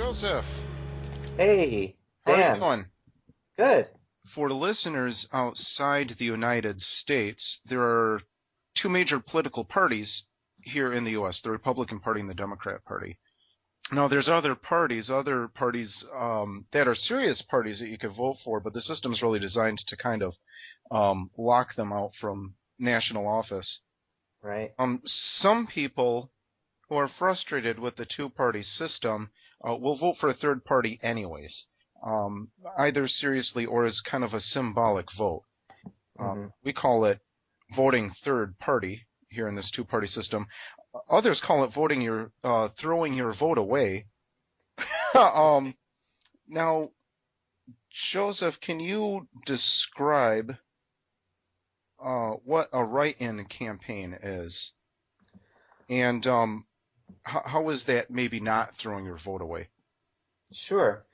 Joseph, Hey, how are you Dan. doing? Good. For the listeners outside the United States, there are two major political parties here in the U.S., the Republican Party and the Democrat Party. Now, there's other parties that are serious parties that you could vote for, but the system's really designed to kind of lock them out from national office. Right. Some people who are frustrated with the two-party system will vote for a third party anyways, either seriously or as kind of a symbolic vote. Hmm. We call it voting third party here in this two-party system. Others call it throwing your vote away. um, Now, Joseph, can you describe what a write-in campaign is, and how is that maybe not throwing your vote away? Sure.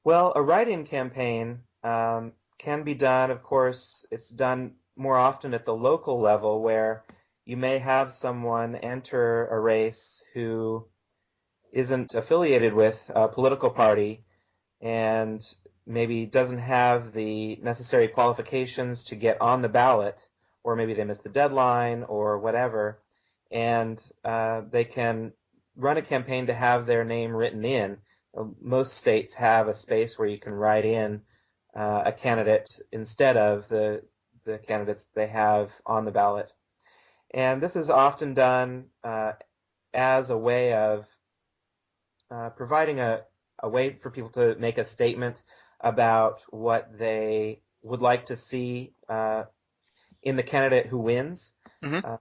Well, a write-in campaign can be done, of course, it's done more often at the local level where you may have someone enter a race who isn't affiliated with a political party and maybe doesn't have the necessary qualifications to get on the ballot, or maybe they missed the deadline or whatever, and they can run a campaign to have their name written in. Most states have a space where you can write in a candidate instead of the candidates they have on the ballot. And this is often done as a way of providing a way for people to make a statement about what they would like to see in the candidate who wins. Hmm. Uh,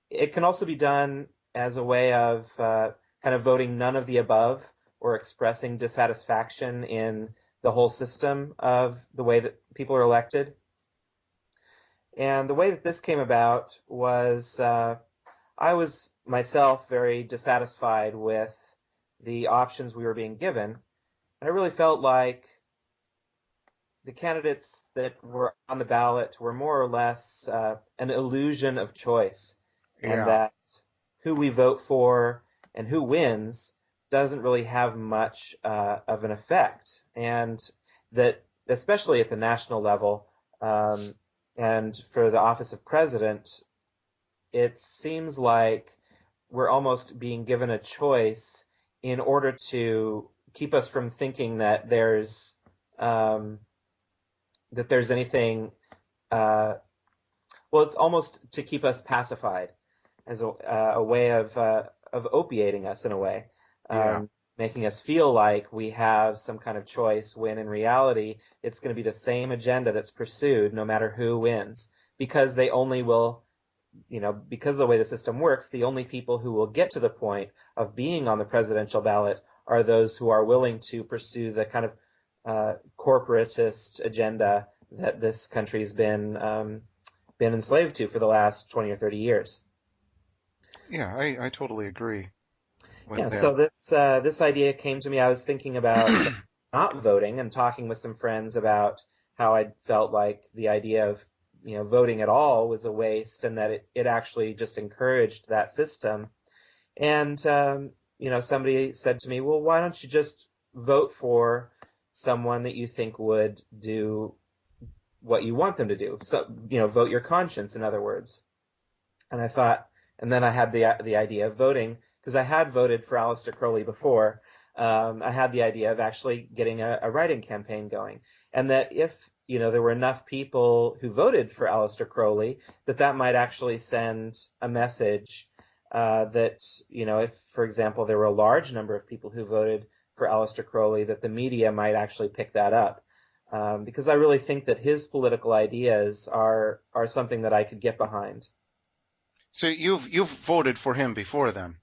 it can also be done as a way of kind of voting none of the above or expressing dissatisfaction in the whole system of the way that people are elected. And the way that this came about was I was myself very dissatisfied with the options we were being given. And I really felt like the candidates that were on the ballot were more or less an illusion of choice, and Yeah. that who we vote for and who wins doesn't really have much of an effect. And that, especially at the national level, and for the office of president, it seems like we're almost being given a choice in order to keep us from thinking um, that there's anything. Uh, well, it's almost to keep us pacified as a way of opiating us in a way, Yeah. making us feel like we have some kind of choice, when in reality it's going to be the same agenda that's pursued no matter who wins, because they only will, because of the way the system works, the only people who will get to the point of being on the presidential ballot are those who are willing to pursue the kind of corporatist agenda that this country's been enslaved to for the last 20 or 30 years. Yeah, I totally agree with Yeah, that. so this idea came to me. I was thinking about not voting and talking with some friends about how I felt like the idea of voting at all was a waste, and that it actually just encouraged that system. And somebody said to me, "Well, why don't you just vote for someone that you think would do what you want them to do? So, vote your conscience, in other words." And I thought, and then I had the idea of voting, because I had voted for Aleister Crowley before. I had the idea of actually getting a writing campaign going, and that if there were enough people who voted for Aleister Crowley, that might actually send a message that if, for example, there were a large number of people who voted for Aleister Crowley, that the media might actually pick that up. Because I really think that his political ideas are something that I could get behind. So you've voted for him before then?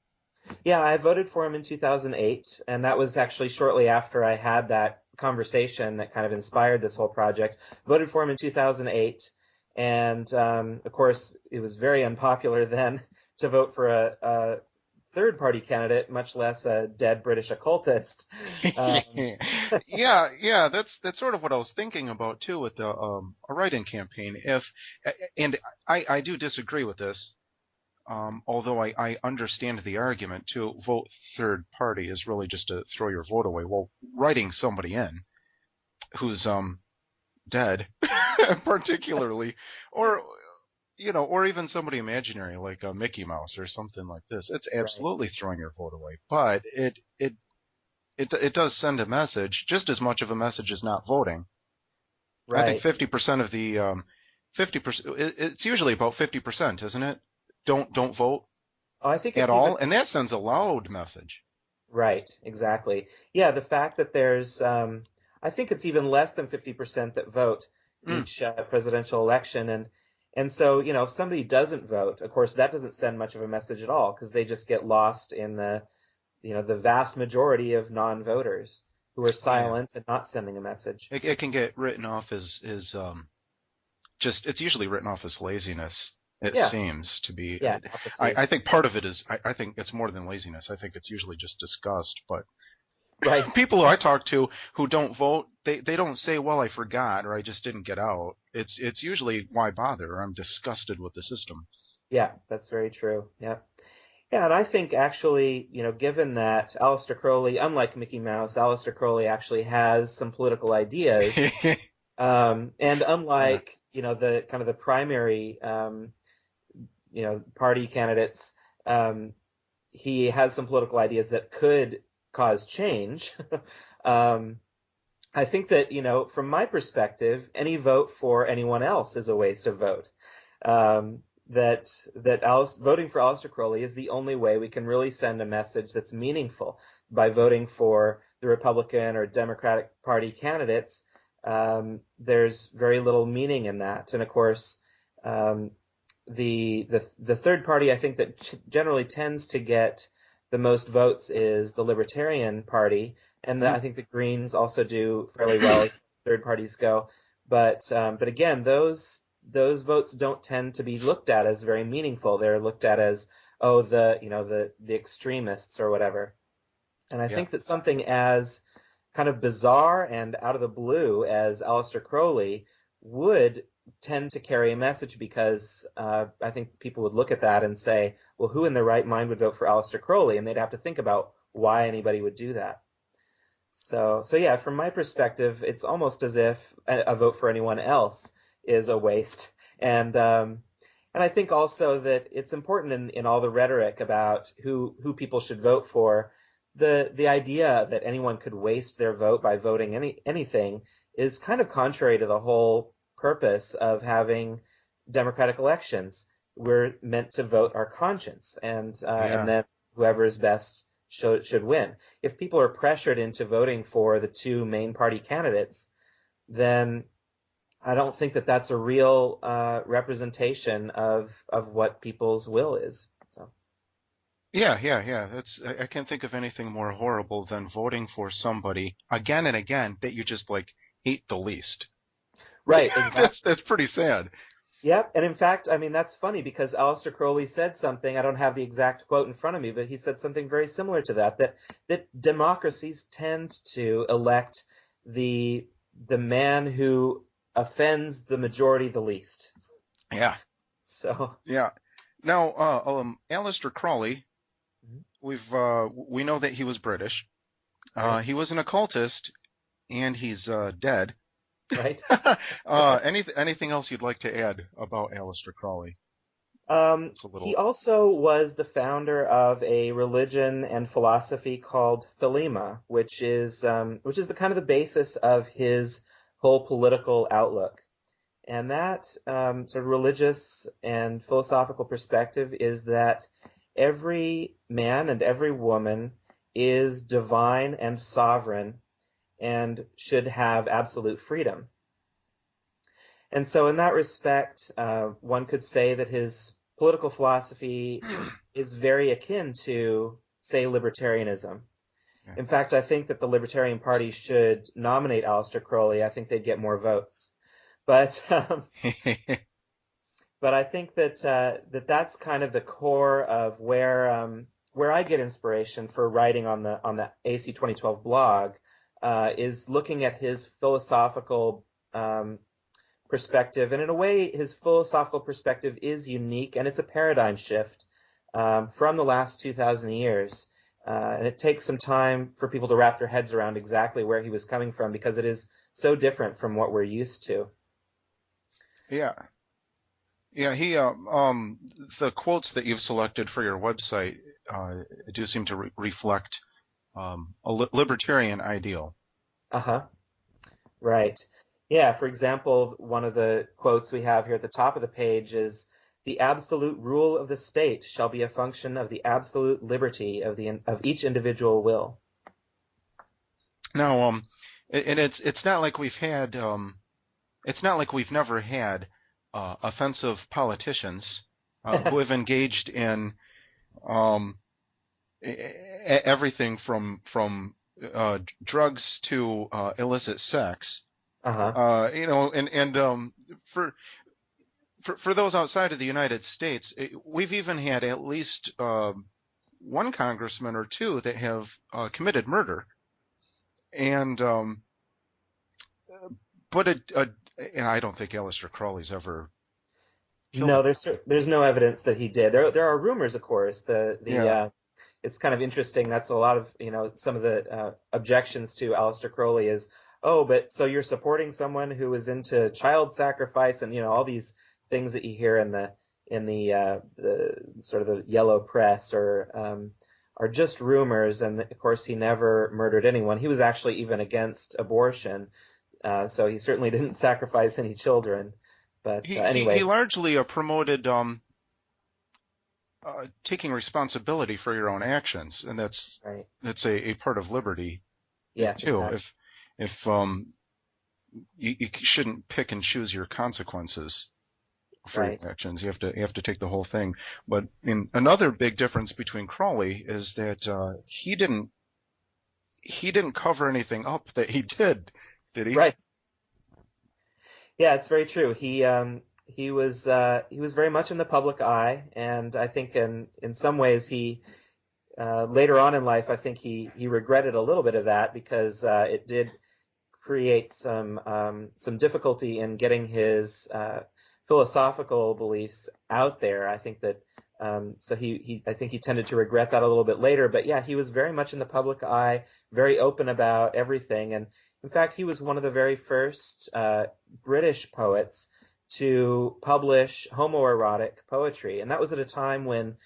Yeah, I voted for him in 2008, and that was actually shortly after I had that conversation that kind of inspired this whole project. Voted for him in 2008, and of course, it was very unpopular then to vote for a third-party candidate, much less a dead British occultist. Um, Yeah, that's sort of what I was thinking about too with the a write-in campaign. And I do disagree with this. Although I understand the argument to vote third party is really just to throw your vote away. Well, writing somebody in who's dead, particularly, or or even somebody imaginary like a Mickey Mouse or something like this, it's Right. absolutely throwing your vote away. But it does send a message, just as much of a message as not voting. I think Right. 50% of the 50%. It's usually about 50%, isn't it? Don't vote Oh, I think at it's even all, and that sends a loud message. right. Exactly. Yeah. The fact that I think it's even less than 50% that vote Mm, each presidential election, and so if somebody doesn't vote, of course, that doesn't send much of a message at all because they just get lost in the vast majority of non-voters who are yeah, silent and not sending a message. it can get written off as just it's usually written off as laziness. It Yeah. seems to be. Yeah. Apathy. I think part of it is I think it's more than laziness. I think it's usually just disgust. But Right. people who I talk to who don't vote, they don't say, "Well, I forgot," or "I just didn't get out." It's usually, "Why bother?" Or, "I'm disgusted with the system." Yeah. That's very true. Yeah. Yeah, and I think actually, given that Aleister Crowley, unlike Mickey Mouse, Aleister Crowley actually has some political ideas, and Yeah, unlike, the kind of the primary, party candidates, um, he has some political ideas that could cause change. um, I think that, from my perspective, any vote for anyone else is a waste of vote. Voting for Aleister Crowley is the only way we can really send a message that's meaningful. By voting for the Republican or Democratic Party candidates, there's very little meaning in that. And of course, um, the third party I think that generally tends to get the most votes is the Libertarian Party, and I think the Greens also do fairly well as third parties go. But again, those votes don't tend to be looked at as very meaningful. They're looked at as the extremists or whatever. And I yeah, think that something as kind of bizarre and out of the blue as Aleister Crowley would tend to carry a message because I think people would look at that and say, well, who in their right mind would vote for Aleister Crowley? And they'd have to think about why anybody would do that. So yeah, from my perspective, it's almost as if a vote for anyone else is a waste. And I think also that it's important in all the rhetoric about who people should vote for. The idea that anyone could waste their vote by voting anything is kind of contrary to the whole purpose of having democratic elections. We're meant to vote our conscience, and yeah. then whoever is best should win. If people are pressured into voting for the two main party candidates, then I don't think that that's a real representation of what people's will is. So Yeah. I can't think of anything more horrible than voting for somebody again and again that you just like hate the least. right, exactly. That's pretty sad. Yep, and in fact, I mean that's funny because Aleister Crowley said something. I don't have the exact quote in front of me, but he said something very similar to that democracies tend to elect the the man who offends the majority the least. Yeah, So yeah. Now, Aleister Crowley, Mhm. we know that he was British. Right, He was an occultist, and he's dead. right. Anything else you'd like to add about Aleister Crowley? It's a He little. also was the founder of a religion and philosophy called Thelema, which is the kind of the basis of his whole political outlook. And that sort of religious and philosophical perspective is that every man and every woman is divine and sovereign and should have absolute freedom. And so, in that respect, one could say that his political philosophy is very akin to, say, libertarianism. Yeah. In fact, I think that the Libertarian Party should nominate Aleister Crowley. I think they'd get more votes. But but I think that's kind of the core of where I get inspiration for writing on the AC 2012 blog, is looking at his philosophical perspective. And in a way, his philosophical perspective is unique and it's a paradigm shift from the last 2,000 years. And it takes some time for people to wrap their heads around exactly where he was coming from, because it is so different from what we're used to. Yeah. Yeah, the quotes that you've selected for your website do seem to reflect a libertarian ideal. Uh-huh. Right. Yeah, for example, one of the quotes we have here at the top of the page is, "The absolute rule of the state shall be a function of the absolute liberty of each individual will." Now, and it's not like we've had it's not like we've never had offensive politicians who have engaged in um, everything from drugs to illicit sex. Uh-huh. For those outside of the United States, we've even had at least one congressman or two that have committed murder, and but and I don't think Aleister Crowley's ever killed No, him. there's no evidence that he did. There are rumors, of course. Yeah. It's kind of interesting. That's a lot of, some of the objections to Aleister Crowley is, oh, but so you're supporting someone who is into child sacrifice, and all these things that you hear in the sort of the yellow press, or are just rumors. And of course, he never murdered anyone. He was actually even against abortion, so he certainly didn't sacrifice any children. But He anyway, largely promoted taking responsibility for your own actions, and right. that's a part of liberty Yes, too. exactly. If you shouldn't pick and choose your consequences for your Right. actions. You have to take the whole thing. But another big difference between Crowley is that he didn't cover anything up that he did he? Right. Yeah, it's very true. He was very much in the public eye, and I think in some ways he later on in life, I think he regretted a little bit of that, because it did create some difficulty in getting his philosophical beliefs out there. I think that so I think he tended to regret that a little bit later. But yeah, he was very much in the public eye, very open about everything, and in fact, he was one of the very first British poets to publish homoerotic poetry, and that was at a time when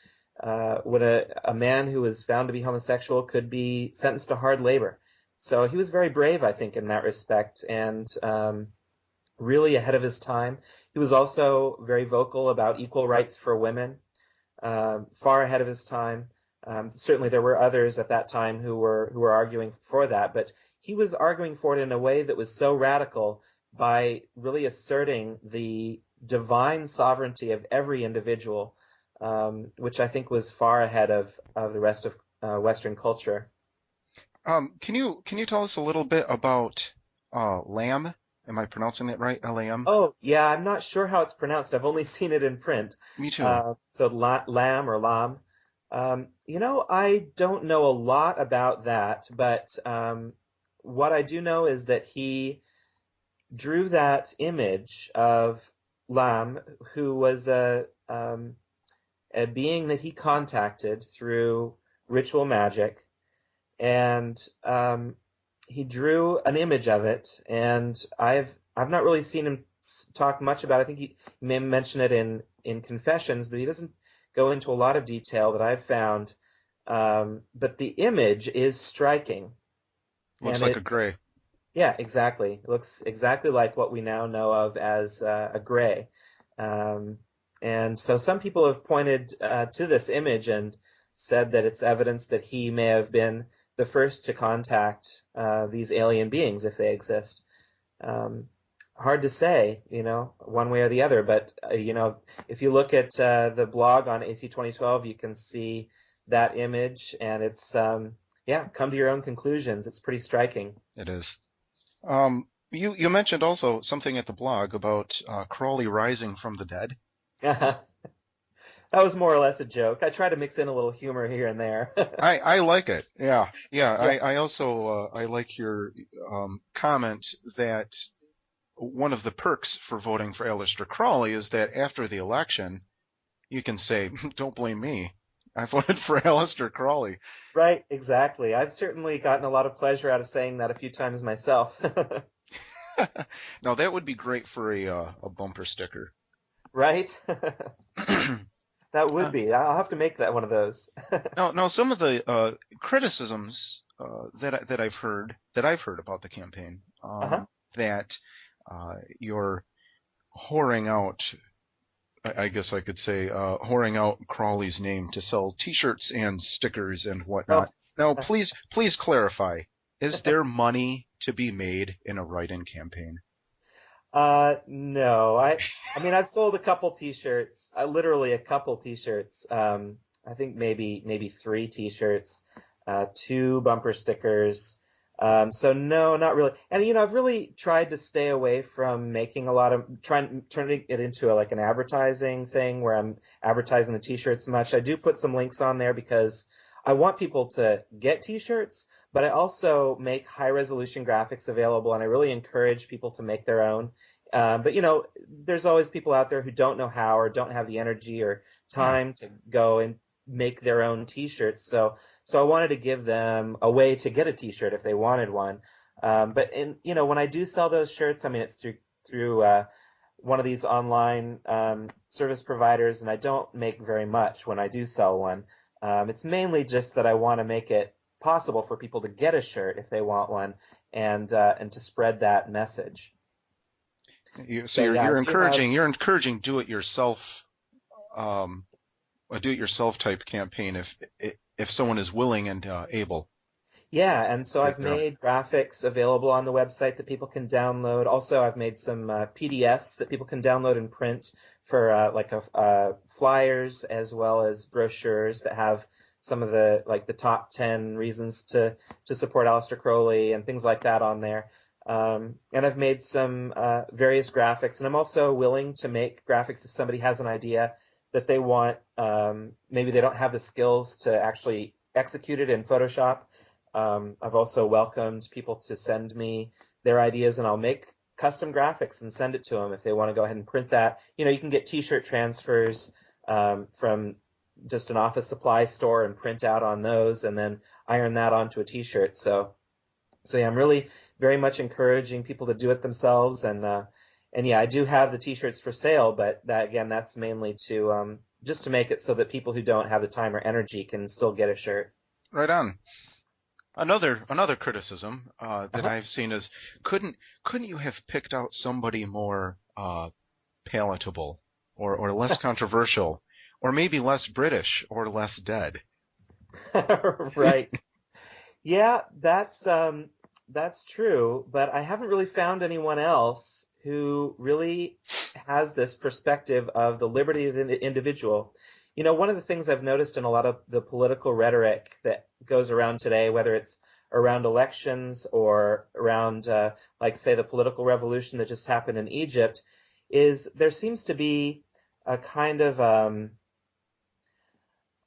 a man who was found to be homosexual could be sentenced to hard labor. So he was very brave, I think, in that respect, and really ahead of his time. He was also very vocal about equal rights for women, far ahead of his time. Certainly, there were others at that time who were arguing for that, but he was arguing for it in a way that was so radical, by really asserting the divine sovereignty of every individual, which I think was far ahead of the rest of Western culture. Can you tell us a little bit about Lamb? Am I pronouncing that right? Lam? Oh, yeah, I'm not sure how it's pronounced. I've only seen it in print. Me too. So lamb or lam. I don't know a lot about that, but what I do know is that he drew that image of Lam, who was a being that he contacted through ritual magic, and he drew an image of it. And I've not really seen him talk much about it. I think he may mention it in Confessions, but he doesn't go into a lot of detail that I've found. But the image is striking. Looks And like a gray. yeah, exactly. It looks exactly like what we now know of as a gray. And so some people have pointed to this image and said that it's evidence that he may have been the first to contact these alien beings, if they exist. Hard to say, one way or the other. But, if you look at the blog on AC 2012, you can see that image, and it's, come to your own conclusions. It's pretty striking. It is. You mentioned also something at the blog about Crowley rising from the dead. That was more or less a joke. I try to mix in a little humor here and there. I like it. Yeah. Yeah. I also I like your comment that one of the perks for voting for Aleister Crowley is that after the election, you can say, "Don't blame me. I voted for Aleister Crowley. Right, exactly. I've certainly gotten a lot of pleasure out of saying that a few times myself. Now that would be great for a bumper sticker. Right? That would uh, be. I'll have to make that one of those. now some of the criticisms that I've heard about the campaign, Uh-huh. that you're whoring out, I guess I could say, whoring out Crawley's name to sell T-shirts and stickers and Oh, whatnot. Now, please clarify: is there money to be made in a write-in campaign? no. I mean, I've sold a couple T-shirts, literally a couple T-shirts. I think maybe three T-shirts, two bumper stickers. So no, not really. And I've really tried to stay away from making a lot of turning it into like an advertising thing where I'm advertising the T-shirts much. I do put some links on there because I want people to get T-shirts, but I also make high resolution graphics available, and I really encourage people to make their own. But there's always people out there who don't know how or don't have the energy or time to go and make their own T-shirts. So I wanted to give them a way to get a T-shirt if they wanted one. But when I do sell those shirts, I mean, it's through one of these online service providers, and I don't make very much when I do sell one. It's mainly just that I want to make it possible for people to get a shirt if they want one, and to spread that message. So Yeah, I you're do have. encouraging um, a do-it-yourself type campaign if someone is willing and able. Yeah, and so I've Make their own. made graphics available on the website that people can download. Also, I've made some PDFs that people can download and print for flyers as well as brochures that have some of the top 10 reasons to support Aleister Crowley and things like that on there. And I've made some various graphics, and I'm also willing to make graphics if somebody has an idea that they want. Maybe they don't have the skills to actually execute it in Photoshop. I've also welcomed people to send me their ideas, and I'll make custom graphics and send it to them if they want to go ahead and print that. You can get T-shirt transfers from just an office supply store and print out on those, and then iron that onto a T-shirt. So yeah, I'm really very much encouraging people to do it themselves, and yeah, I do have the T-shirts for sale, but that's mainly to just to make it so that people who don't have the time or energy can still get a shirt. Right on. Another criticism that Uh-huh. I've seen is couldn't you have picked out somebody more palatable or less controversial or maybe less British or less dead? Right. Yeah, that's true, but I haven't really found anyone else who really has this perspective of the liberty of the individual. One of the things I've noticed in a lot of the political rhetoric that goes around today, whether it's around elections or around, like, say, the political revolution that just happened in Egypt, is there seems to be a kind of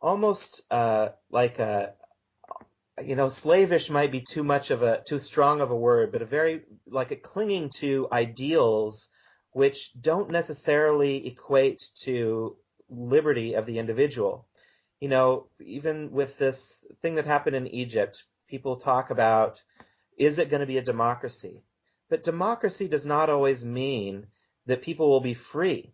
almost like a slavish might be too strong of a word, but a very like a clinging to ideals which don't necessarily equate to liberty of the individual. Even with this thing that happened in Egypt, people talk about, is it going to be a democracy? But democracy does not always mean that people will be free.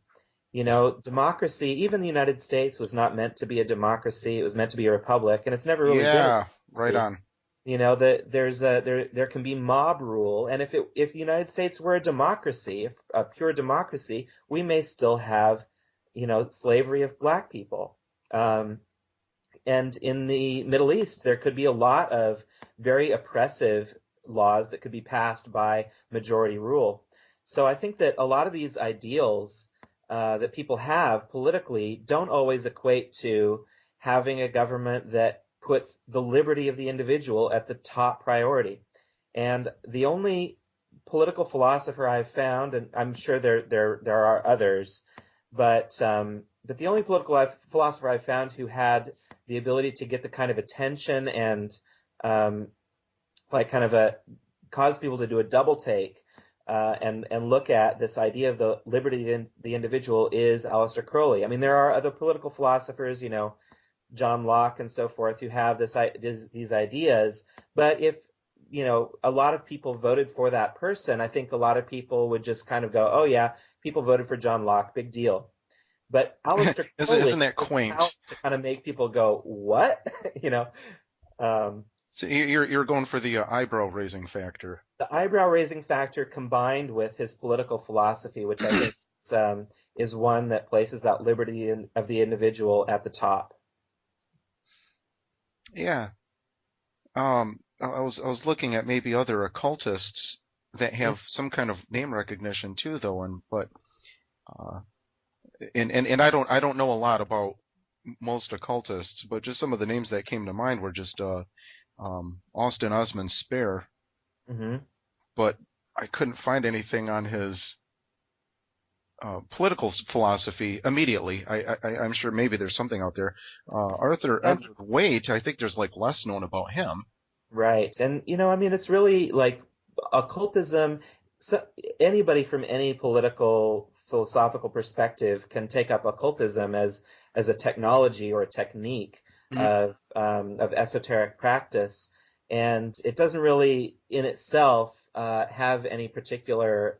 Democracy, even the United States was not meant to be a democracy. It was meant to be a republic, and it's never really been a Yeah, right democracy. on. That there can be mob rule, and if the United States were a democracy, if a pure democracy, we may still have, slavery of black people. And in the Middle East, there could be a lot of very oppressive laws that could be passed by majority rule. So I think that a lot of these ideals that people have politically don't always equate to having a government that puts the liberty of the individual at the top priority. And the only political philosopher I've found, and I'm sure there are others, but the only philosopher I've found who had the ability to get the kind of attention and like kind of cause people to do a double take and look at this idea of the liberty of the individual is Aleister Crowley. I mean, there are other political philosophers, John Locke and so forth, who have these ideas. But if, a lot of people voted for that person, I think a lot of people would just kind of go, oh yeah, people voted for John Locke, big deal. But Aleister Crowley Isn't that has quaint? power to kind of make people go, what? So you're going for the eyebrow raising factor. The eyebrow raising factor combined with his political philosophy, which I think is one that places that liberty of the individual at the top. Yeah. I was looking at maybe other occultists that have some kind of name recognition too, though, uh, and I don't know a lot about most occultists, but just some of the names that came to mind were just Austin Osman Spare, Mm-hmm. but I couldn't find anything on his political philosophy immediately. I'm sure maybe there's something out there. Arthur Edward Waite, I think there's like less known about him. Right. And, it's really like occultism. So anybody from any political philosophical perspective can take up occultism as a technology or a technique of esoteric practice. And it doesn't really in itself have any particular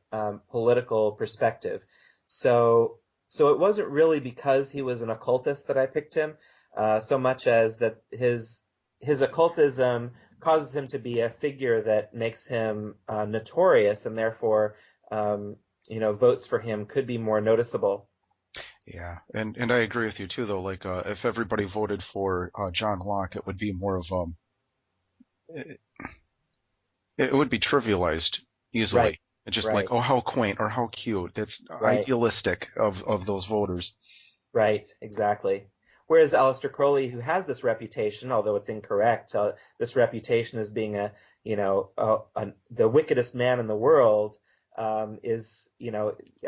political perspective. So it wasn't really because he was an occultist that I picked him, so much as that his occultism causes him to be a figure that makes him notorious, and therefore, votes for him could be more noticeable. Yeah, and I agree with you too, though. Like, if everybody voted for John Locke, it would be more of it would be trivialized easily. Right. Just Right. like, oh, how quaint or how cute. That's Right. idealistic of those voters. Right, exactly. Whereas Aleister Crowley, who has this reputation, although it's incorrect, this reputation as being the wickedest man in the world, is,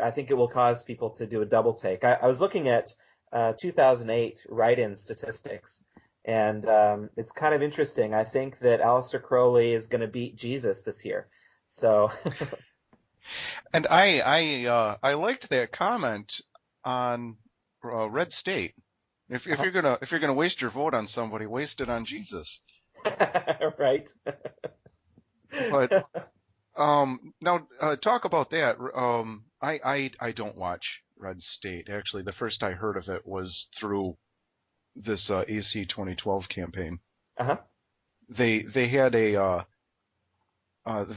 I think it will cause people to do a double take. I was looking at 2008 write-in statistics, and it's kind of interesting. I think that Aleister Crowley is going to beat Jesus this year. So. And I liked that comment on Red State. If you're gonna waste your vote on somebody, waste it on Jesus. Right. But now talk about that. I don't watch Red State. Actually, the first I heard of it was through this AC 2012 campaign. Uh-huh. They had a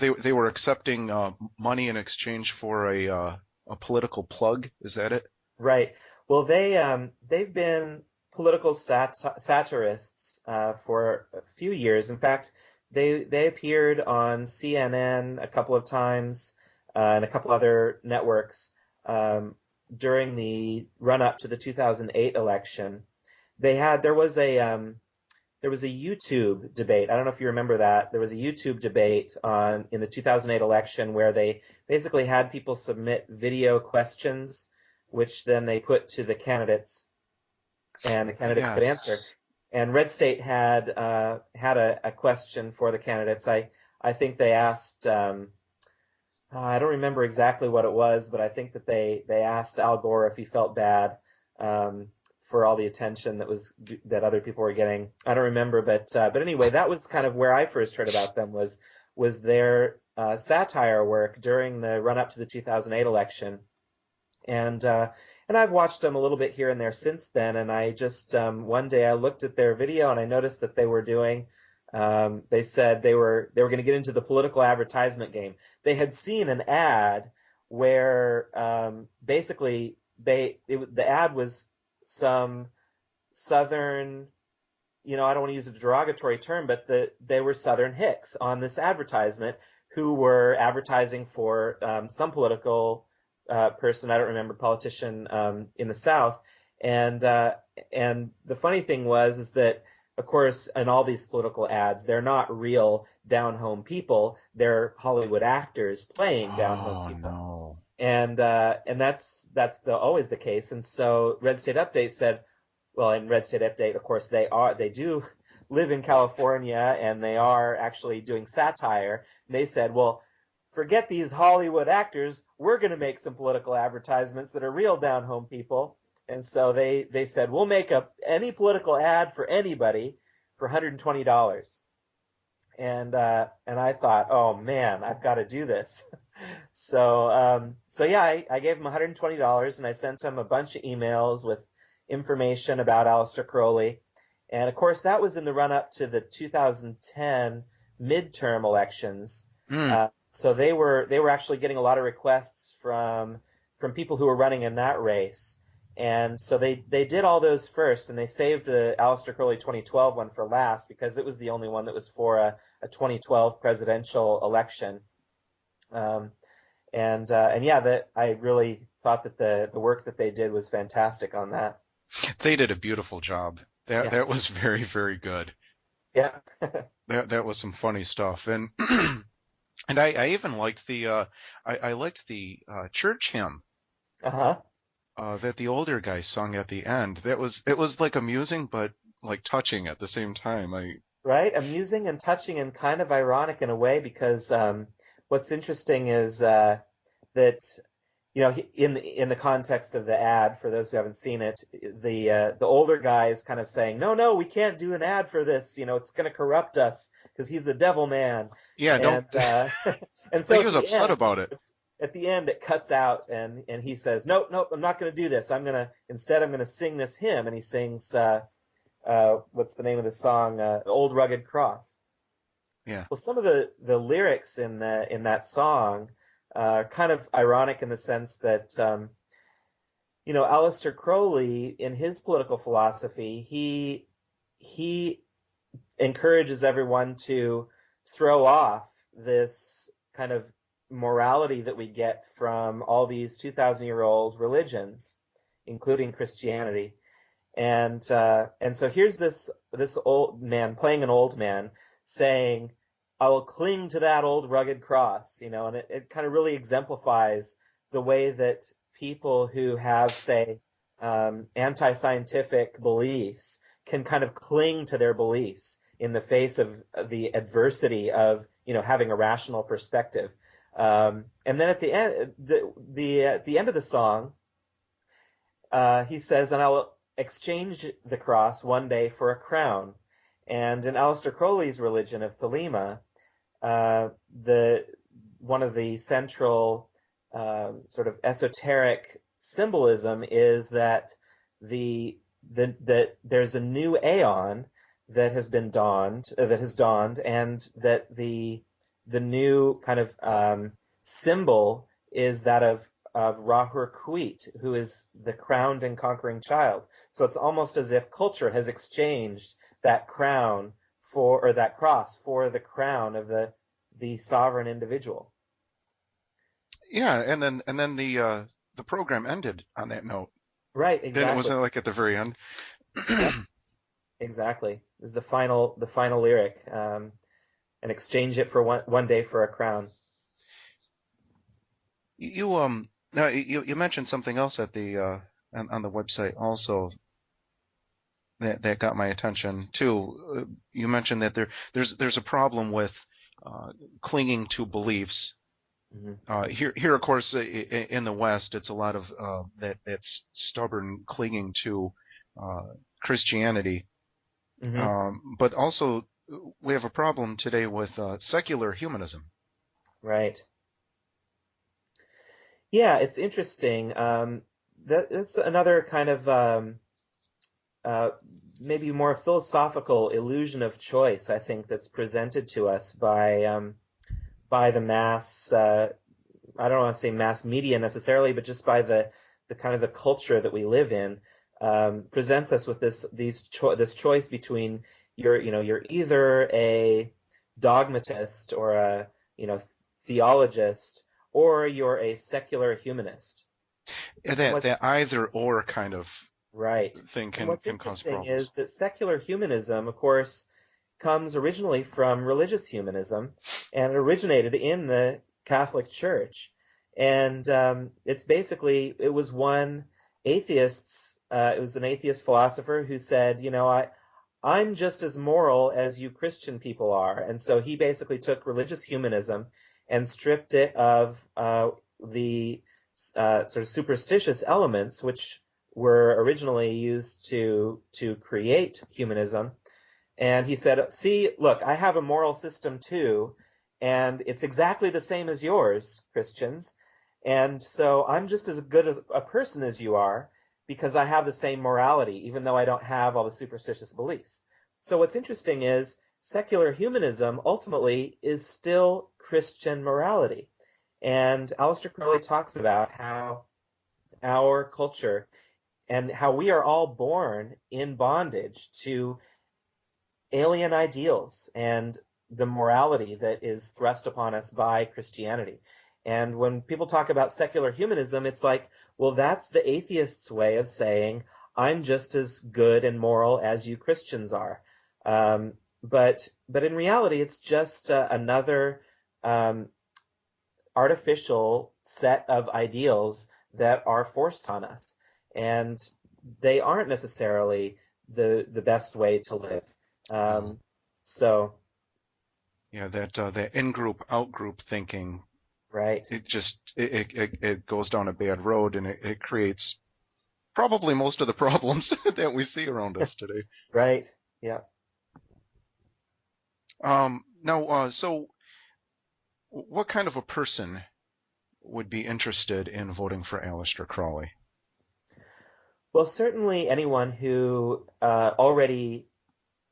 they were accepting money in exchange for a political plug. Is that it? Right. Well, they've been political satirists for a few years. In fact, they appeared on CNN a couple of times and a couple other networks during the run-up to the 2008 election. There was a YouTube debate. I don't know if you remember that. There was a YouTube debate in the 2008 election where they basically had people submit video questions, which then they put to the candidates, and the candidates could answer. And Red State had a question for the candidates. I think they asked. I don't remember exactly what it was, but I think that they asked Al Gore if he felt bad for all the attention that other people were getting. I don't remember, but anyway, that was kind of where I first heard about them was their satire work during the run up to the 2008 election. And I've watched them a little bit here and there since then. And I just one day I looked at their video and I noticed that they were doing. They said they were going to get into the political advertisement game. They had seen an ad where basically the ad was some Southern, I don't want to use a derogatory term, but they were Southern hicks on this advertisement who were advertising for some political person, I don't remember, politician in the South. And the funny thing is that, of course, in all these political ads, they're not real down-home people. They're Hollywood actors playing down-home people. No. And that's always the case. And so Red State Update said, well, in Red State Update, of course, they do live in California and they are actually doing satire. And they said, well, forget these Hollywood actors. We're going to make some political advertisements that are real down-home people. And so they said, we'll make any political ad for anybody for $120. And I thought, oh man, I've got to do this. So yeah, I gave him $120 and I sent him a bunch of emails with information about Aleister Crowley. And of course, that was in the run up to the 2010 midterm elections. So they were actually getting a lot of requests from people who were running in that race. And so they did all those first, and they saved the Aleister Crowley 2012 one for last because it was the only one that was for a 2012 presidential election. And yeah, that I really thought that the work that they did was fantastic on that. They did a beautiful job. That was very, very good. Yeah. that was some funny stuff, and and I even liked the I liked the church hymn. That the older guy sung at the end. It was like amusing but like touching at the same time. Right, amusing and touching and kind of ironic in a way because what's interesting is that in the context of the ad, for those who haven't seen it, the older guy is kind of saying, no, we can't do an ad for this. It's going to corrupt us because he's the devil man. Yeah, and so he was upset about it. At the end, it cuts out, and he says, nope, I'm not going to do this. I'm going to sing this hymn, and he sings, what's the name of the song? Old Rugged Cross. Yeah. Well, some of the lyrics in that song are kind of ironic in the sense that, Aleister Crowley, in his political philosophy, he encourages everyone to throw off this kind of morality that we get from all these 2,000-year-old religions, including Christianity. And so here's this old man playing an old man saying, I will cling to that old rugged cross, and it kind of really exemplifies the way that people who have, say, anti-scientific beliefs can kind of cling to their beliefs in the face of the adversity of, having a rational perspective. And then at the end, the end of the song, he says, and I will exchange the cross one day for a crown. And in Aleister Crowley's religion of Thelema, one of the central sort of esoteric symbolism is that that there's a new aeon that has dawned, and that the new kind of symbol is that of Rahur Kuit, who is the crowned and conquering child. So it's almost as if culture has exchanged that crown or that cross for the crown of the sovereign individual. Yeah, and then the program ended on that note. Right, exactly. Then it wasn't like at the very end. Exactly. This is the final lyric. And exchange it for one day for a crown. You mentioned something else at the on the website also that got my attention too. You mentioned that there's a problem with clinging to beliefs. Mm-hmm. Here, of course, in the West, it's a lot of that's stubborn clinging to Christianity. Mm-hmm. But also, we have a problem today with secular humanism. Right. Yeah, it's interesting. That's another kind of maybe more philosophical illusion of choice, I think, that's presented to us by the mass. I don't want to say mass media necessarily, but just by the kind of the culture that we live in, presents us with this choice between you're either a dogmatist or a theologist, or you're a secular humanist. That either or kind of right thing can what's can cause interesting problems. is that secular humanism, of course, comes originally from religious humanism, and it originated in the Catholic Church. And it was an atheist philosopher who said, I'm just as moral as you Christian people are. And so he basically took religious humanism and stripped it of the sort of superstitious elements, which were originally used to create humanism. And he said, see, look, I have a moral system too, and it's exactly the same as yours, Christians. And so I'm just as good as a person as you are because I have the same morality, even though I don't have all the superstitious beliefs. So what's interesting is secular humanism ultimately is still Christian morality. And Aleister Crowley talks about how our culture and how we are all born in bondage to alien ideals and the morality that is thrust upon us by Christianity. And when people talk about secular humanism, it's like, well, that's the atheist's way of saying, I'm just as good and moral as you Christians are. But in reality, it's just another artificial set of ideals that are forced on us. And they aren't necessarily the best way to live. So yeah, that in-group, out-group thinking, right, it goes down a bad road, and it creates probably most of the problems that we see around us today. Right. Yeah. So what kind of a person would be interested in voting for Aleister Crowley? Well, certainly anyone who already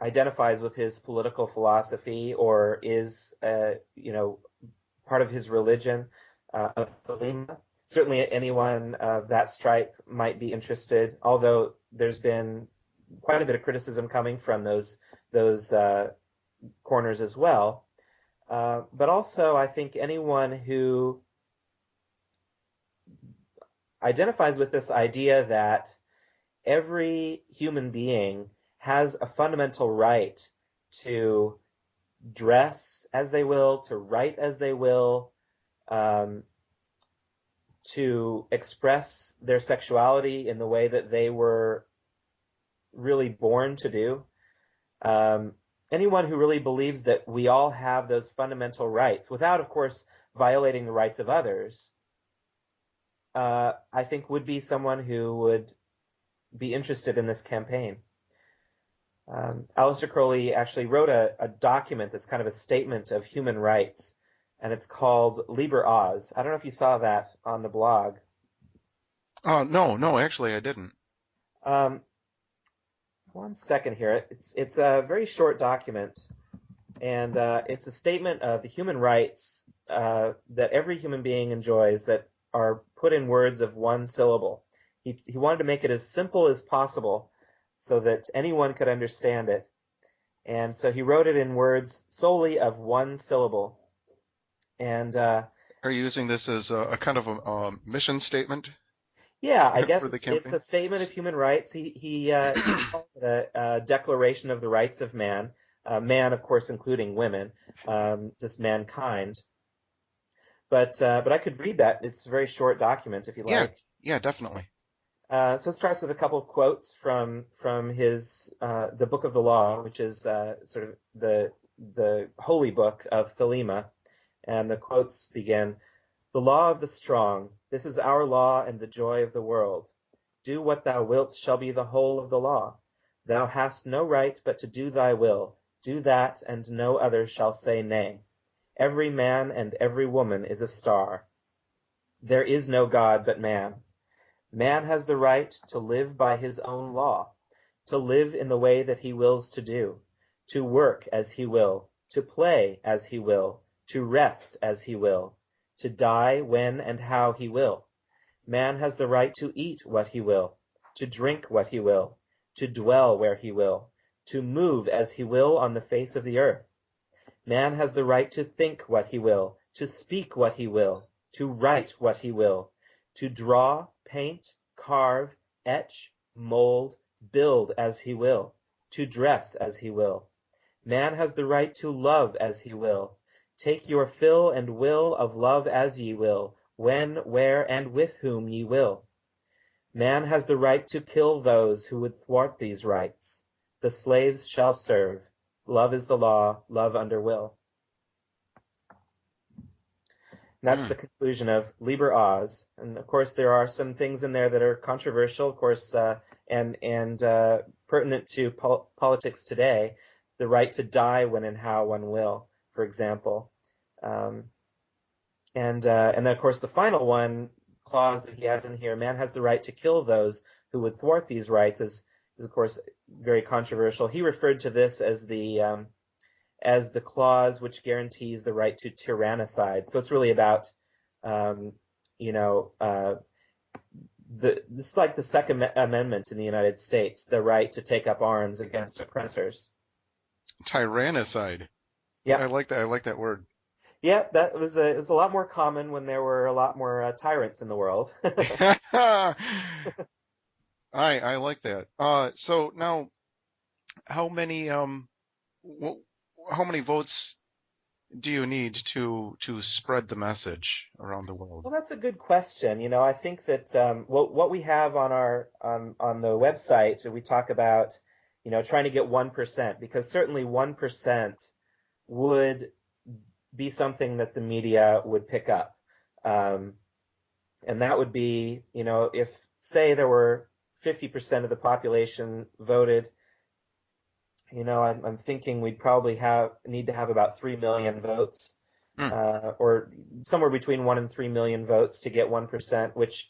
identifies with his political philosophy or is, part of his religion of Thelema. Certainly anyone of that stripe might be interested, although there's been quite a bit of criticism coming from those corners as well. But also, I think anyone who identifies with this idea that every human being has a fundamental right to dress as they will, to write as they will, to express their sexuality in the way that they were really born to do. Anyone who really believes that we all have those fundamental rights, without, of course, violating the rights of others, I think would be someone who would be interested in this campaign. Aleister Crowley actually wrote a document that's kind of a statement of human rights, and it's called Liber Oz. I don't know if you saw that on the blog. No, actually I didn't. One second here. It's a very short document, and it's a statement of the human rights that every human being enjoys that are put in words of one syllable. He wanted to make it as simple as possible so that anyone could understand it. And so he wrote it in words solely of one syllable. And are you using this as a kind of a mission statement? Yeah, I guess it's a statement of human rights. He called it a declaration of the rights of man. Man, of course, including women, just mankind. But I could read that. It's a very short document, if you like. Yeah, definitely. So it starts with a couple of quotes from his the Book of the Law, which is sort of the Holy Book of Thelema, and the quotes begin: "The law of the strong. This is our law and the joy of the world. Do what thou wilt shall be the whole of the law. Thou hast no right but to do thy will. Do that, and no other shall say nay. Every man and every woman is a star. There is no God but man. Man has the right to live by his own law, to live in the way that he wills to do, to work as he will, to play as he will, to rest as he will, to die when and how he will. Man has the right to eat what he will, to drink what he will, to dwell where he will, to move as he will on the face of the earth. Man has the right to think what he will, to speak what he will, to write what he will, to draw, paint, carve, etch, mold, build as he will, to dress as he will. Man has the right to love as he will. Take your fill and will of love as ye will, when, where, and with whom ye will. Man has the right to kill those who would thwart these rights. The slaves shall serve. Love is the law, love under will." That's the conclusion of Liber Oz. And of course, there are some things in there that are controversial, of course, and pertinent to politics today. The right to die when and how one will, for example. And then, of course, the final one clause that he has in here: man has the right to kill those who would thwart these rights, is of course very controversial. He referred to this as the clause which guarantees the right to tyrannicide. So it's really about, this is like the Second Amendment in the United States, the right to take up arms against oppressors. Tyrannicide. Yeah, I like that. I like that word. Yeah, it was a lot more common when there were a lot more tyrants in the world. I like that. So now, how many votes do you need to spread the message around the world? Well, that's a good question. I think that what we have on our on the website, we talk about trying to get 1%, because certainly 1% would be something that the media would pick up. And that would be, if, say, there were 50% of the population voted, I'm thinking we'd probably need to have about 3 million votes, or somewhere between 1 and 3 million votes to get 1%, which,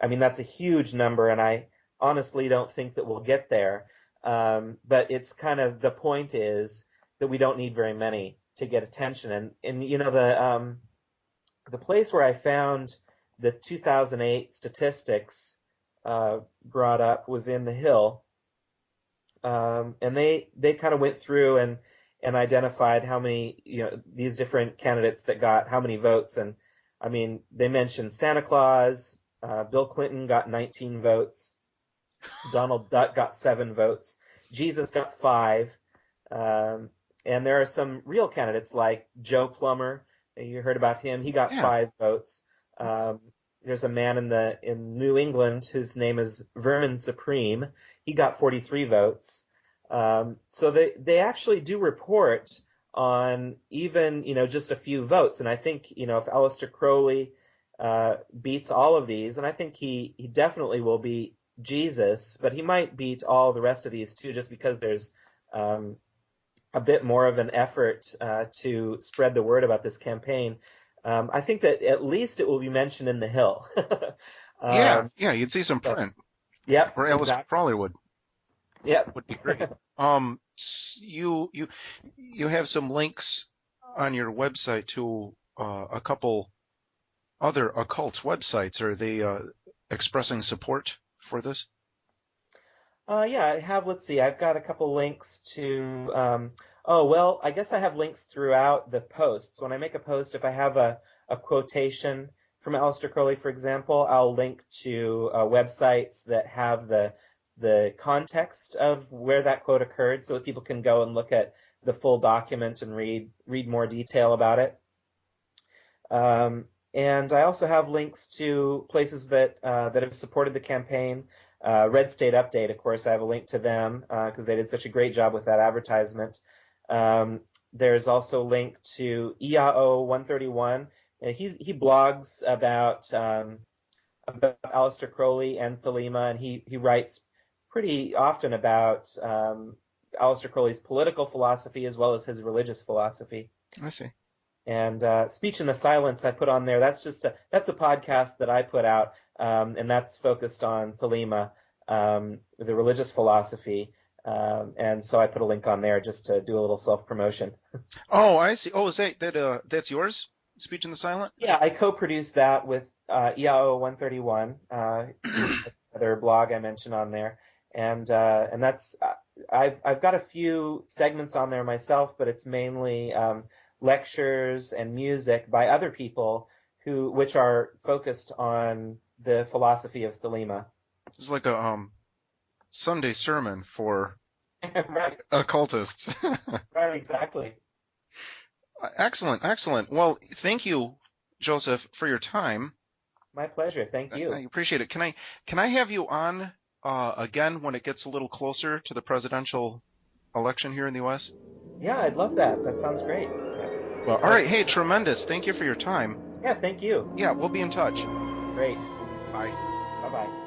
that's a huge number, and I honestly don't think that we'll get there. But it's kind of, the point is that we don't need very many to get attention. And the place where I found the 2008 statistics brought up was in The Hill, and they kind of went through and identified how many these different candidates that got how many votes. And they mentioned Santa Claus, Bill Clinton got 19 votes, Donald Duck got 7 votes, Jesus got 5. And there are some real candidates like Joe Plummer. You heard about him. He got 5 votes. There's a man in New England whose name is Vermin Supreme. He got 43 votes. So they actually do report on even just a few votes. And I think if Aleister Crowley beats all of these, and I think he definitely will beat Jesus, but he might beat all the rest of these too, just because there's a bit more of an effort to spread the word about this campaign. I think that at least it will be mentioned in The Hill. You'd see some print. Yep, or Aleister exactly. Crowley would. Yep, would be great. You have some links on your website to a couple other occult websites. Are they expressing support for this? I have. Let's see. I've got a couple links to. I guess I have links throughout the posts. When I make a post, if I have a quotation from Aleister Crowley, for example, I'll link to websites that have the context of where that quote occurred, so that people can go and look at the full document and read more detail about it. And I also have links to places that have supported the campaign. Red State Update, of course, I have a link to them because they did such a great job with that advertisement. There's also a link to EAO 131. He blogs about Aleister Crowley and Thelema, and he writes pretty often about Aleister Crowley's political philosophy as well as his religious philosophy. I see. And Speech in the Silence I put on there. That's a podcast that I put out, and that's focused on Thelema, the religious philosophy. And so I put a link on there just to do a little self-promotion. Oh, I see. Oh, is that's yours? Speech in the Silent? Yeah, I co-produced that with EAO 131, other blog I mentioned on there, and that's I've got a few segments on there myself, but it's mainly lectures and music by other people which are focused on the philosophy of Thelema. It's like a Sunday sermon for right. occultists. Right, exactly. Excellent. Well, thank you, Joseph, for your time. My pleasure. Thank you. I appreciate it. Can I have you on again when it gets a little closer to the presidential election here in the U.S.? Yeah, I'd love that. That sounds great. Well, all right. Hey, tremendous. Thank you for your time. Yeah, thank you. Yeah, we'll be in touch. Great. Bye. Bye-bye.